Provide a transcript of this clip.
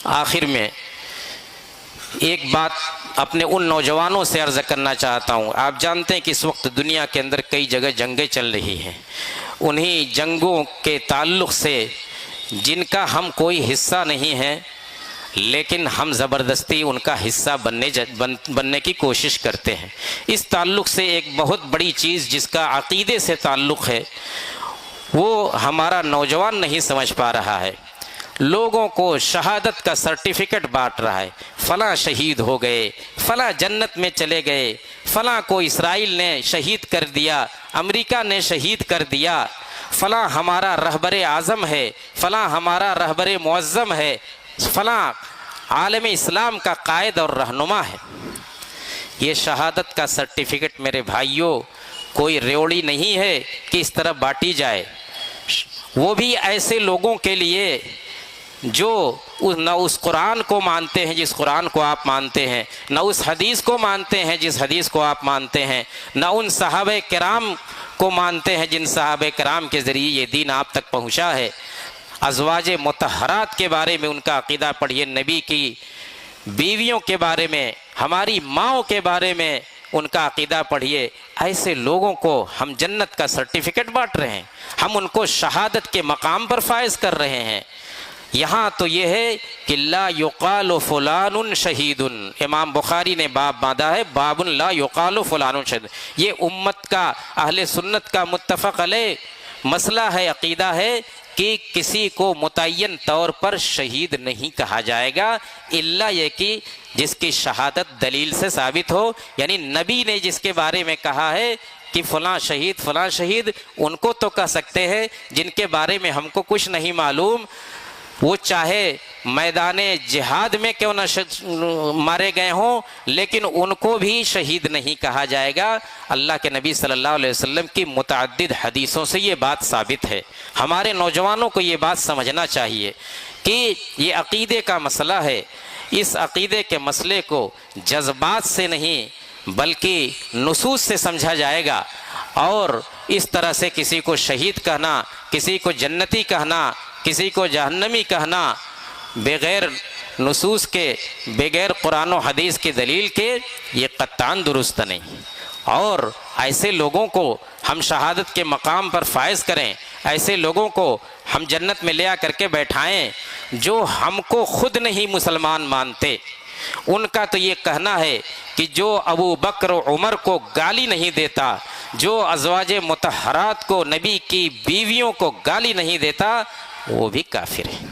آخر میں ایک بات اپنے ان نوجوانوں سے عرض کرنا چاہتا ہوں. آپ جانتے ہیں کہ اس وقت دنیا کے اندر کئی جگہ جنگیں چل رہی ہیں. انہی جنگوں کے تعلق سے جن کا ہم کوئی حصہ نہیں ہے لیکن ہم زبردستی ان کا حصہ بننے کی کوشش کرتے ہیں. اس تعلق سے ایک بہت بڑی چیز جس کا عقیدے سے تعلق ہے وہ ہمارا نوجوان نہیں سمجھ پا رہا ہے. لوگوں کو شہادت کا سرٹیفکیٹ بانٹ رہا ہے. فلاں شہید ہو گئے، فلاں جنت میں چلے گئے، فلاں کو اسرائیل نے شہید کر دیا، امریکہ نے شہید کر دیا، فلاں ہمارا رہبر اعظم ہے، فلاں ہمارا رہبر معظم ہے، فلاں عالم اسلام کا قائد اور رہنما ہے. یہ شہادت کا سرٹیفکیٹ میرے بھائیوں کوئی ریوڑی نہیں ہے کہ اس طرح بانٹی جائے. وہ بھی ایسے لوگوں کے لیے جو نہ اس قرآن کو مانتے ہیں جس قرآن کو آپ مانتے ہیں، نہ اس حدیث کو مانتے ہیں جس حدیث کو آپ مانتے ہیں، نہ ان صحابہ کرام کو مانتے ہیں جن صحابہ کرام کے ذریعے یہ دین آپ تک پہنچا ہے. ازواج مطہرات کے بارے میں ان کا عقیدہ پڑھیے، نبی کی بیویوں کے بارے میں، ہماری ماؤں کے بارے میں ان کا عقیدہ پڑھیے. ایسے لوگوں کو ہم جنت کا سرٹیفکیٹ بانٹ رہے ہیں، ہم ان کو شہادت کے مقام پر فائز کر رہے ہیں. یہاں تو یہ ہے کہ لا یقال فلان شہید. امام بخاری نے باب باندھا ہے، باب لا یقال فلان شہید. یہ امت کا، اہل سنت کا متفق علیہ مسئلہ ہے، عقیدہ ہے کہ کسی کو متعین طور پر شہید نہیں کہا جائے گا الا یہ کہ جس کی شہادت دلیل سے ثابت ہو. یعنی نبی نے جس کے بارے میں کہا ہے کہ فلاں شہید فلاں شہید، ان کو تو کہہ سکتے ہیں. جن کے بارے میں ہم کو کچھ نہیں معلوم، وہ چاہے میدان جہاد میں کیوں نہ مارے گئے ہوں لیکن ان کو بھی شہید نہیں کہا جائے گا. اللہ کے نبی صلی اللہ علیہ وسلم کی متعدد حدیثوں سے یہ بات ثابت ہے. ہمارے نوجوانوں کو یہ بات سمجھنا چاہیے کہ یہ عقیدے کا مسئلہ ہے. اس عقیدے کے مسئلے کو جذبات سے نہیں بلکہ نصوص سے سمجھا جائے گا. اور اس طرح سے کسی کو شہید کہنا، کسی کو جنتی کہنا، کسی کو جہنمی کہنا بغیر نصوص کے، بغیر قرآن و حدیث کی دلیل کے، یہ قطعاً درست نہیں. اور ایسے لوگوں کو ہم شہادت کے مقام پر فائز کریں، ایسے لوگوں کو ہم جنت میں لے آ کر کے بیٹھائیں جو ہم کو خود نہیں مسلمان مانتے. ان کا تو یہ کہنا ہے کہ جو ابو بکر و عمر کو گالی نہیں دیتا، جو ازواج مطہرات کو، نبی کی بیویوں کو گالی نہیں دیتا، وہ بھی کافر ہے.